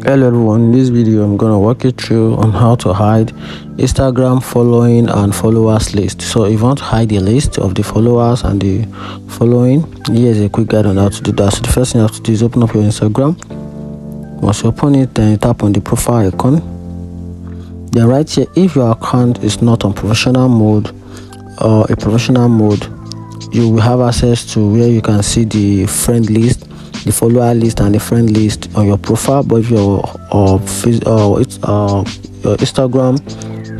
Hello everyone, in this video I'm gonna walk you through on how to hide Instagram following and followers list. So if you want to hide the list of the followers and the following, here's a quick guide on how to do that. So the first thing you have to do is open up your Instagram. Once you open it, then you tap on the profile icon. Then right here, if your account is not on professional mode or a professional mode, you will have access to where you can see the friend list, the follower list and the friend list on your profile. But if your Instagram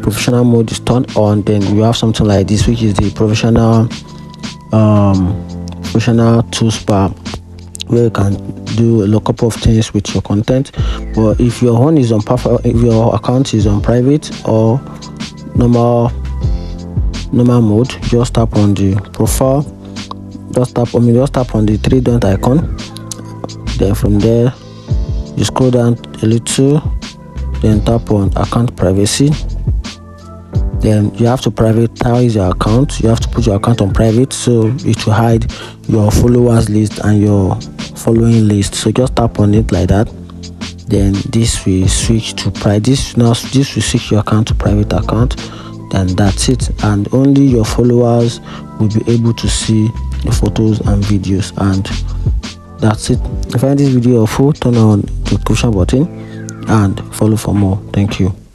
professional mode is turned on, then you have something like this, which is the professional tools bar, where you can do a couple of things with your content. But if your one is on if your account is on private or normal mode, just tap on the profile, just tap on the three dot icon. Then from there you scroll down a little, then tap on account privacy. Then you have to privatize your account. You have to put your account on private, so it will hide your followers list and your following list. So just tap on it like that. Then this will switch to private. This will switch your account to private account. Then that's it, and only your followers will be able to see the photos and videos, and that's it. If you find this video helpful, turn on the notification button and follow for more. Thank you.